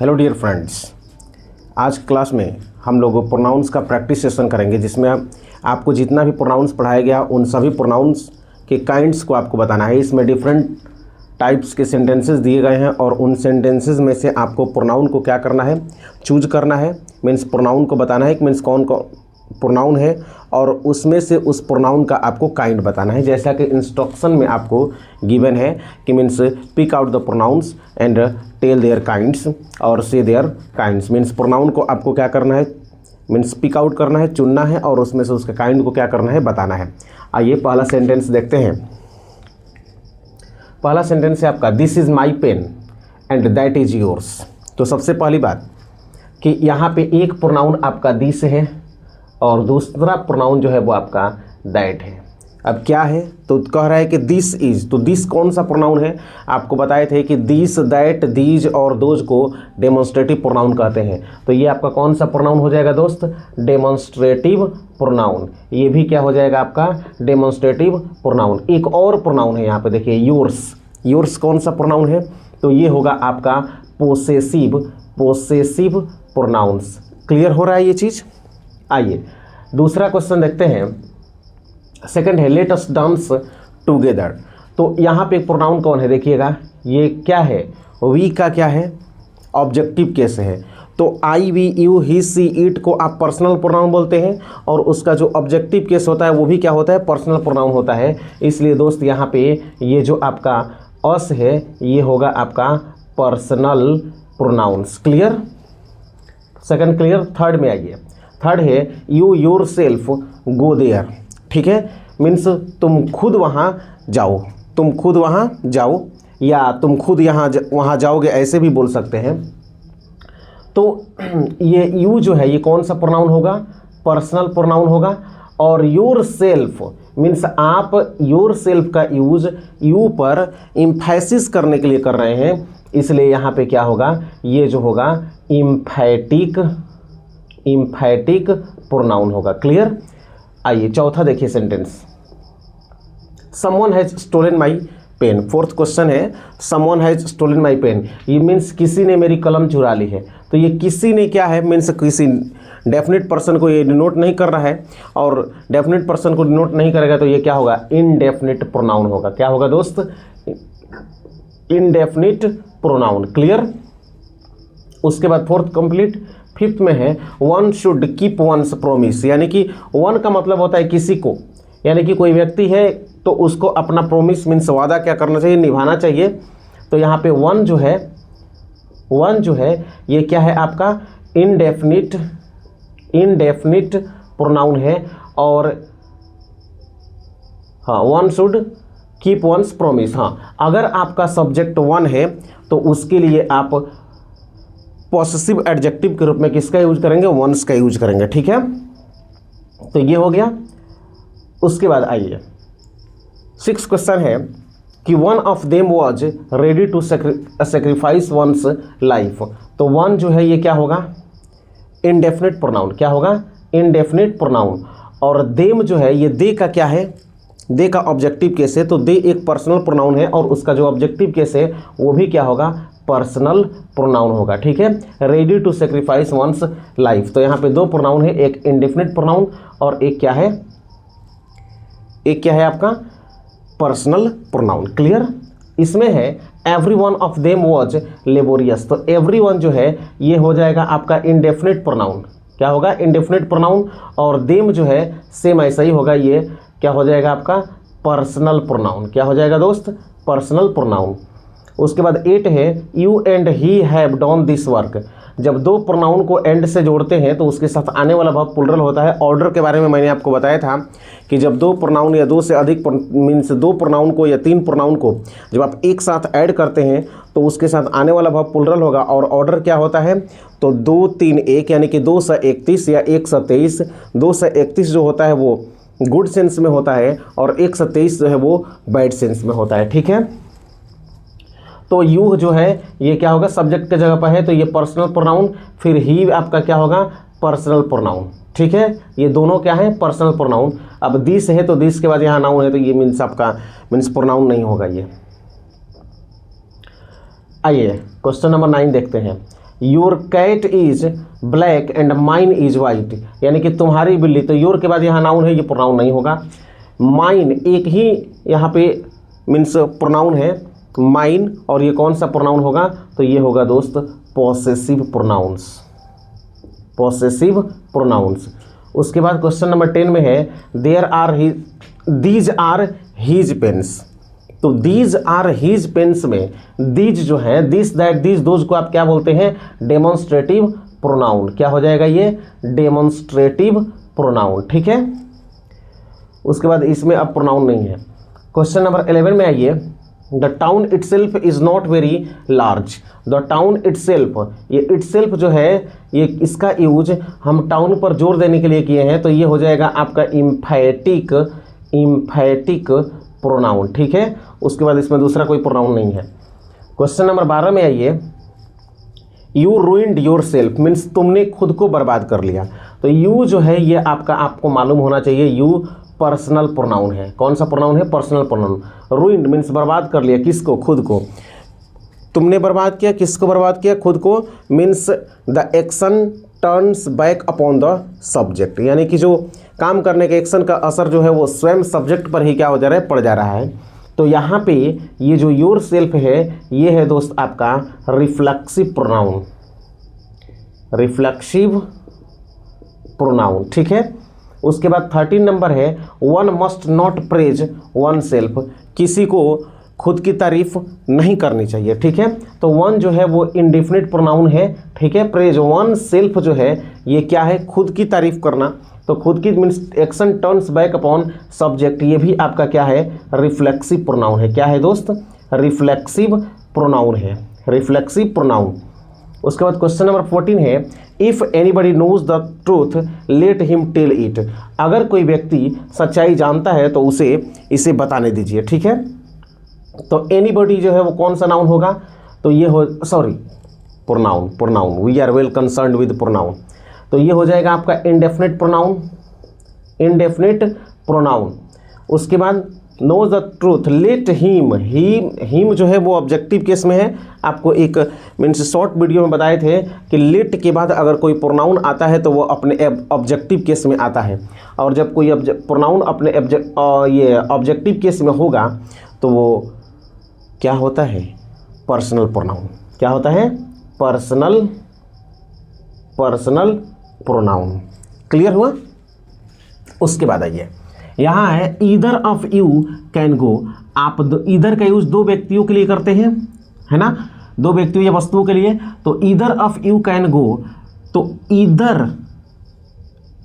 Hello dear friends, आज class में हम लोग प्रोनाउंस का प्रैक्टिस सेशन करेंगे जिसमें आपको जितना भी प्रोनाउंस पढ़ाया गया उन सभी प्रोनाउंस के काइंड्स को आपको बताना है। इसमें डिफरेंट टाइप्स के सेंटेंसेस दिए गए हैं और उन सेंटेंसेस में से आपको प्रोनाउन को क्या करना है, चूज करना है। मीन्स प्रोनाउन को बताना है कि मीन्स कौन कौन प्रोनाउन है और उसमें से उस प्रोनाउन का आपको काइंड बताना है। जैसा कि इंस्ट्रक्शन में आपको गिवन है कि means pick out the pronouns and tell their kinds और से देयर काइंड्स। मीन्स प्रोनाउन को आपको क्या करना है, मीन्स पिक आउट करना है, चुनना है और उसमें से उसका काइंड को क्या करना है, बताना है। आइए पहला सेंटेंस देखते हैं। पहला सेंटेंस है आपका this is my pen and that is yours. तो सबसे पहली बात कि यहाँ पे एक प्रोनाउन आपका दिस है और दूसरा प्रोनाउन जो है वो आपका दैट है। अब क्या है, तो कह रहा है कि दिस इज, तो दिस कौन सा प्रोनाउन है। आपको बताए थे कि दिस, दैट, दीज और दोज को डेमोन्स्ट्रेटिव प्रोनाउन कहते हैं। तो ये आपका कौन सा प्रोनाउन हो जाएगा दोस्त, डेमोन्स्ट्रेटिव प्रोनाउन। ये भी क्या हो जाएगा आपका, डेमोन्स्ट्रेटिव प्रोनाउन। एक और प्रोनाउन है यहाँ पे देखिए, योर्स। योर्स कौन सा प्रोनाउन है, तो ये होगा आपका पोसेसिव प्रोनाउंस। क्लियर हो रहा है ये चीज़। आइए दूसरा क्वेश्चन देखते हैं। सेकंड है लेट अस डांस टुगेदर। तो यहाँ पे प्रोनाउन कौन है, देखिएगा ये क्या है, वी का क्या है, ऑब्जेक्टिव केस है। तो I, we, you, he, she, it को आप पर्सनल प्रोनाउन बोलते हैं और उसका जो ऑब्जेक्टिव केस होता है वो भी क्या होता है, पर्सनल प्रोनाउन होता है। इसलिए दोस्त यहाँ पे ये जो आपका अस है ये होगा आपका personal pronouns. Clear, second clear. Third में आइए। थर्ड है you yourself go there. ठीक है, मीन्स तुम खुद वहाँ जाओ, तुम खुद वहाँ जाओ या तुम खुद वहाँ जाओगे, ऐसे भी बोल सकते हैं। तो ये यू जो है ये कौन सा प्रोनाउन होगा, पर्सनल प्रोनाउन होगा। और योर सेल्फ मीन्स आप योर सेल्फ का यूज यू पर इम्फेसिस करने के लिए कर रहे हैं, इसलिए यहाँ पे क्या होगा, ये जो होगा इम्फैटिक प्रोनाउन होगा। क्लियर। आइए चौथा देखिए sentence, someone has stolen my pen. Fourth question है someone has stolen my pen. ये मीन्स किसी ने मेरी कलम चुरा ली है। तो ये किसी ने क्या है, मीन्स किसी डेफिनेट पर्सन को ये डिनोट नहीं कर रहा है और डेफिनेट पर्सन को डिनोट नहीं करेगा तो ये क्या होगा, इनडेफिनिट प्रोनाउन होगा। क्या होगा दोस्त, इनडेफिनिट प्रोनाउन। क्लियर। उसके बाद फोर्थ कंप्लीट। फिफ्थ में है one should keep once promise. यानी कि वन का मतलब होता है किसी को, यानी कि कोई व्यक्ति है तो उसको अपना प्रोमिस मीन्स वादा क्या करना चाहिए, निभाना चाहिए। तो यहाँ पे वन जो है ये क्या है आपका, इनडेफिनिट प्रोनाउन है। और हाँ, one should keep once promise. हाँ, अगर आपका सब्जेक्ट वन है तो उसके लिए आप पॉसेसिव एडजेक्टिव के रूप में किसका यूज करेंगे, वंस का यूज करेंगे। ठीक है, तो ये हो गया। उसके बाद आइए सिक्स क्वेश्चन है कि one of them was ready to sacrifice one's life. तो वन जो है ये क्या होगा, इनडेफिनिट प्रोनाउन। क्या होगा, इनडेफिनिट प्रोनाउन। और देम जो है ये दे का क्या है, दे का ऑब्जेक्टिव केस है। तो दे एक पर्सनल प्रोनाउन है और उसका जो ऑब्जेक्टिव केस है वो भी क्या होगा, पर्सनल प्रोनाउन होगा। ठीक है, ready to sacrifice one's life. तो यहाँ पे दो प्रोनाउन है, एक इंडेफिनिट प्रोनाउन और एक क्या है आपका पर्सनल प्रोनाउन। क्लियर। इसमें है every one of them was laborious. तो एवरी वन जो है ये हो जाएगा आपका इंडेफिनिट प्रोनाउन। क्या होगा, इंडेफिनिट प्रोनाउन। और देम जो है सेम ऐसा ही होगा, ये क्या हो जाएगा आपका पर्सनल प्रोनाउन। क्या हो जाएगा दोस्त, पर्सनल प्रोनाउन। उसके बाद 8 है you and he have done this work. जब दो प्रोनाउन को एंड से जोड़ते हैं तो उसके साथ आने वाला वर्ब प्लूरल होता है। ऑर्डर के बारे में मैंने आपको बताया था कि जब दो प्रोनाउन या दो से अधिक मीन्स दो प्रोनाउन को या तीन प्रोनाउन को जब आप एक साथ ऐड करते हैं तो उसके साथ आने वाला वर्ब प्लूरल होगा। और ऑर्डर क्या होता है, तो 2, 3, 1 यानी कि 2 से 31 या 1 से 23। 2 से 31 जो होता है वो गुड सेंस में होता है और 1 से 23 जो है वो बैड सेंस में होता है। ठीक है, तो यू जो है ये क्या होगा, सब्जेक्ट के जगह पर है तो ये पर्सनल प्रोनाउन। फिर ही आपका क्या होगा, पर्सनल प्रोनाउन। ठीक है, ये दोनों क्या है, पर्सनल प्रोनाउन। अब दिस है तो दिस के बाद यहाँ नाउन है तो ये मीन्स आपका प्रोनाउन नहीं होगा ये। आइए क्वेश्चन नंबर 9 देखते हैं। Your cat is black and mine is white, यानी कि तुम्हारी बिल्ली, तो योर के बाद यहाँ नाउन है, ये प्रोनाउन नहीं होगा। माइन एक ही यहाँ पे मीन्स प्रोनाउन है माइन, और ये कौन सा प्रोनाउन होगा, तो ये होगा दोस्त पॉसेसिव प्रोनाउंस, पॉसेसिव प्रोनाउंस। उसके बाद क्वेश्चन नंबर 10 में है दीज आर हीज पेन्स, तो दीज आर हीज पेन्स में दीज जो है दिस दैट दीज दोज को आप क्या बोलते हैं, डेमोन्स्ट्रेटिव प्रोनाउन। क्या हो जाएगा ये, डेमोन्स्ट्रेटिव प्रोनाउन, ठीक है। उसके बाद इसमें अब प्रोनाउन नहीं है। क्वेश्चन नंबर 11 में आइए, the town itself is not very large, the town itself, ये इटसेल्फ जो है ये इसका यूज हम टाउन पर जोर देने के लिए किए हैं, तो ये हो जाएगा आपका इम्फैटिक प्रोनाउन, ठीक है। उसके बाद इसमें दूसरा कोई प्रोनाउन नहीं है। क्वेश्चन नंबर 12 में आइए, you ruined your self means तुमने खुद को बर्बाद कर लिया, तो यू जो है ये आपको मालूम होना चाहिए, यू पर्सनल प्रोनाउन है। कौन सा प्रोनाउन है, पर्सनल प्रोनाउन। रूइंड मीन्स बर्बाद कर लिया, किसको, खुद को। तुमने बर्बाद किया, किसको बर्बाद किया, खुद को। Means the action turns back upon the subject, यानी कि जो काम करने के एक्शन का असर जो है वो स्वयं सब्जेक्ट पर ही क्या हो जा रहा है, पड़ जा रहा है। तो यहाँ पे ये जो योर सेल्फ है ये है दोस्त आपका रिफ्लेक्सिव प्रोनाउन, रिफ्लेक्सिव प्रोनाउन, ठीक है। उसके बाद 13 नंबर है, one must not praise one self, किसी को खुद की तारीफ नहीं करनी चाहिए, ठीक है। तो वन जो है वो इंडेफिनिट प्रोनाउन है, ठीक है। प्रेज वन सेल्फ जो है ये क्या है, खुद की तारीफ करना, तो खुद की means action turns back upon subject, ये भी आपका क्या है, रिफ्लेक्सिव प्रोनाउन है। क्या है दोस्त, रिफ्लेक्सिव प्रोनाउन है, रिफ्लेक्सिव प्रोनाउन। उसके बाद क्वेश्चन नंबर 14 है, if anybody knows the truth let him tell it, अगर कोई व्यक्ति सच्चाई जानता है तो इसे बताने दीजिए, ठीक है। तो एनीबडी जो है वो कौन सा नाउन होगा, तो ये हो pronoun, we are well concerned with pronoun, तो ये हो जाएगा आपका इंडेफिनिट प्रोनाउन। उसके बाद know the truth let him जो है वो ऑब्जेक्टिव केस में है। आपको एक मीन्स शॉर्ट वीडियो में बताए थे कि लेट के बाद अगर कोई प्रोनाउन आता है तो वो अपने ऑब्जेक्टिव केस में आता है, और जब कोई प्रोनाउन अपने ये ऑब्जेक्टिव केस में होगा तो वो क्या होता है, पर्सनल प्रोनाउन। क्या होता है, पर्सनल प्रोनाउन। क्लियर हुआ। उसके बाद आइए, यहाँ है either of you can go, आप ईदर का यूज दो व्यक्तियों के लिए करते हैं, है ना, दो व्यक्तियों या वस्तुओं के लिए। तो either of you can go, तो ईदर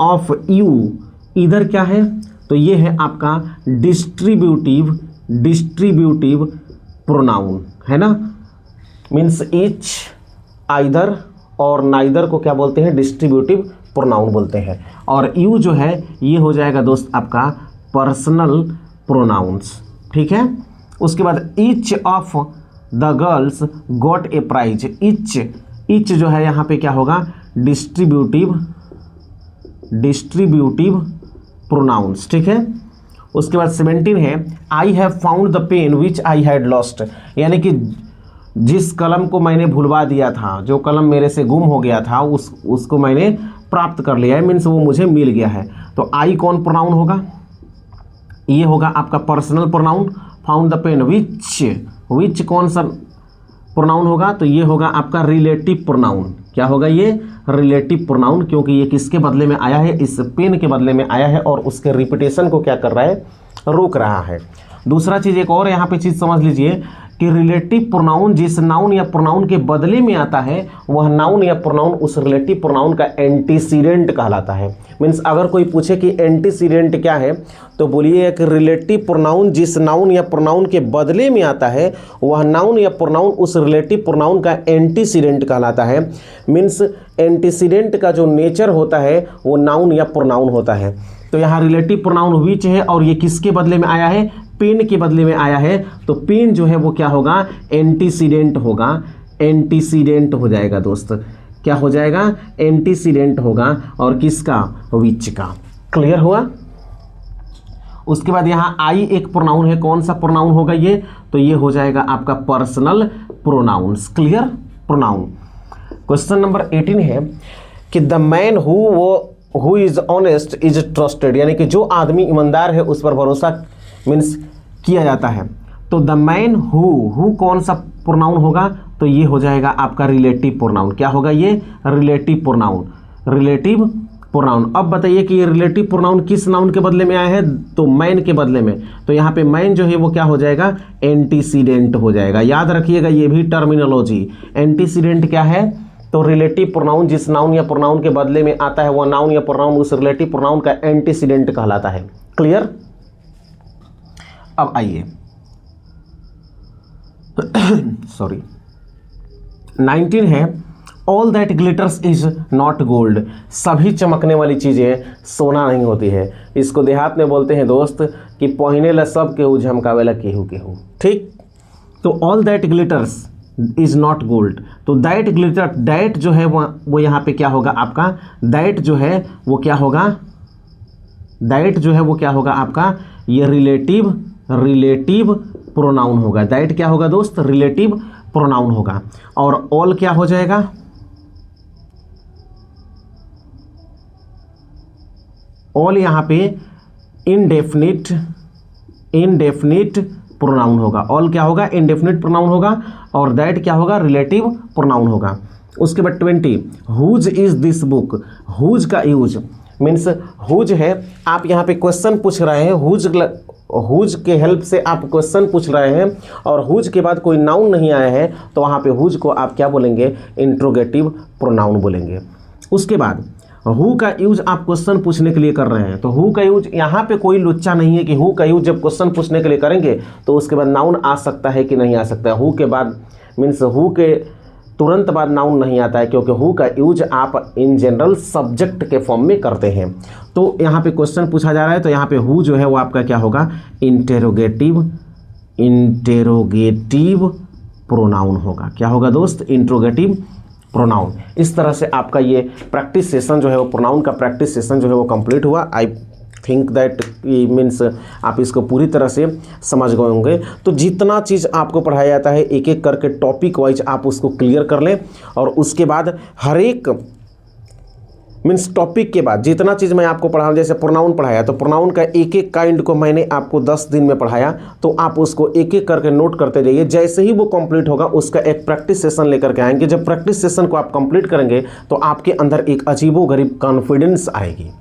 ऑफ यू, ईदर क्या है, तो ये है आपका डिस्ट्रीब्यूटिव प्रोनाउन, है ना। मीन्स ईच, आइदर और नाइदर को क्या बोलते हैं, डिस्ट्रीब्यूटिव प्रोनाउन बोलते हैं। और यू जो है ये हो जाएगा दोस्त आपका पर्सनल प्रोनाउंस, ठीक है। उसके बाद each of the girls got a prize, each जो है यहाँ पे क्या होगा, डिस्ट्रीब्यूटिव प्रोनाउंस, ठीक है। उसके बाद 17 है, I have found the pen which I had lost, यानी कि जिस कलम को मैंने भुलवा दिया था, जो कलम मेरे से गुम हो गया था उसको मैंने प्राप्त कर लिया है, मीन्स वो मुझे मिल गया है। तो आई कौन प्रोनाउन होगा, ये होगा आपका personal pronoun. Found the pen which कौन सा प्रोनाउन होगा, तो ये होगा आपका रिलेटिव प्रोनाउन। क्या होगा ये, रिलेटिव प्रोनाउन, क्योंकि ये किसके बदले में आया है, इस पेन के बदले में आया है, और उसके रिपीटेशन को क्या कर रहा है, रोक रहा है। दूसरा चीज़ एक और यहाँ पे चीज़ समझ लीजिए कि रिलेटिव प्रोनाउन जिस नाउन या प्रोनाउन के बदले में आता है वह नाउन या प्रोनाउन उस रिलेटिव प्रोनाउन का एंटीसीडेंट कहलाता है। मीन्स अगर कोई पूछे कि एंटीसीडेंट क्या है, तो बोलिए कि रिलेटिव प्रोनाउन जिस नाउन या प्रोनाउन के बदले में आता है वह नाउन या प्रोनाउन उस रिलेटिव प्रोनाउन का एंटीसीडेंट कहलाता है। मीन्स एंटीसीडेंट का जो नेचर होता है वो नाउन या प्रोनाउन होता है। तो यहाँ रिलेटिव प्रोनाउन विच है, और ये किसके बदले में आया है, पेन के बदले में आया है। तो पेन जो है वो क्या होगा, एंटीसीडेंट होगा, एंटीसीडेंट हो जाएगा दोस्त। क्या हो जाएगा, एंटीसीडेंट होगा, और किसका, विच का। क्लियर हुआ। उसके बाद यहाँ आई एक प्रोनाउन है, कौन सा प्रोनाउन होगा ये, तो ये हो जाएगा आपका personal pronouns. Clear, pronoun. Question number 18 है कि the man who is honest is trusted, यानी कि जो आदमी ईमानदार है उस पर भरोसा मीन्स किया जाता है। तो द मैन हु कौन सा प्रोनाउन होगा, तो ये हो जाएगा आपका रिलेटिव प्रोनाउन। क्या होगा ये? Relative pronoun, relative pronoun. अब बताइए कि ये रिलेटिव प्रोनाउन किस नाउन के बदले में आया है, तो मैन के बदले में। तो यहाँ पे मैन जो है वो क्या हो जाएगा? एंटीसीडेंट हो जाएगा। याद रखिएगा ये भी टर्मिनोलॉजी। एंटीसीडेंट क्या है? तो रिलेटिव प्रोनाउन जिस नाउन या प्रोनाउन के बदले में आता है वह नाउन या प्रोनाउन उस रिलेटिव प्रोनाउन का एंटीसीडेंट कहलाता है। क्लियर? अब आइए सॉरी 19 है all that glitters is not gold, सभी चमकने वाली चीज़ें सोना नहीं होती है। इसको देहात में बोलते हैं दोस्त कि पहिने ला सब केहू झमकावेला केहू केहू। ठीक, तो all that glitters is not gold, तो दैट ग्लिटर, दैट जो है वो यहाँ पे क्या होगा आपका? दैट जो है वो क्या होगा? दैट जो है वो क्या होगा आपका? ये रिलेटिव प्रोनाउन होगा। दैट क्या होगा दोस्त? रिलेटिव प्रोनाउन होगा। और ऑल क्या हो जाएगा? ऑल यहाँ पे इनडेफिनिट प्रोनाउन होगा। ऑल क्या होगा? इनडेफिनिट प्रोनाउन होगा। और दैट क्या होगा? रिलेटिव प्रोनाउन होगा। उसके बाद 20 whose is this book, whose का यूज मीन्स हुज है। आप यहाँ पे क्वेश्चन पूछ रहे हैं, हुज के हेल्प से आप क्वेश्चन पूछ रहे हैं और हुज के बाद कोई नाउन नहीं आया है तो वहाँ पे हुज को आप क्या बोलेंगे? इंट्रोगेटिव प्रोनाउन बोलेंगे। उसके बाद हु का यूज आप क्वेश्चन पूछने के लिए कर रहे हैं, तो हु का यूज यहाँ पे कोई लुच्चा नहीं है कि हु का यूज जब क्वेश्चन पूछने के लिए करेंगे तो उसके बाद नाउन आ सकता है कि नहीं आ सकता है। हु के बाद मीन्स हु के तुरंत बाद नाउन नहीं आता है, क्योंकि हु का यूज आप इन जनरल सब्जेक्ट के फॉर्म में करते हैं। तो यहाँ पे क्वेश्चन पूछा जा रहा है तो यहाँ पे हु जो है वो आपका क्या होगा? इंटेरोगेटिव प्रोनाउन होगा। क्या होगा दोस्त? Interrogative pronoun. इस तरह से आपका ये प्रैक्टिस सेशन जो है वो प्रोनाउन का प्रैक्टिस सेशन जो है वो कंप्लीट हुआ। आई थिंक दैट मीन्स आप इसको पूरी तरह से समझ गए होंगे। तो जितना चीज़ आपको पढ़ाया जाता है एक एक करके टॉपिक वाइज आप उसको क्लियर कर लें और उसके बाद हर एक मीन्स टॉपिक के बाद जितना चीज़ मैं आपको पढ़ाऊँ, जैसे प्रोनाउन पढ़ाया तो प्रोनाउन का एक एक काइंड को मैंने आपको 10 दिन में पढ़ाया, तो आप उसको एक एक करके नोट करते जाइए। जैसे ही वो कंप्लीट होगा उसका एक प्रैक्टिस सेशन लेकर के आएंगे। जब प्रैक्टिस सेशन को आप कंप्लीट करेंगे तो आपके अंदर एक अजीबोगरीब कॉन्फिडेंस आएगी।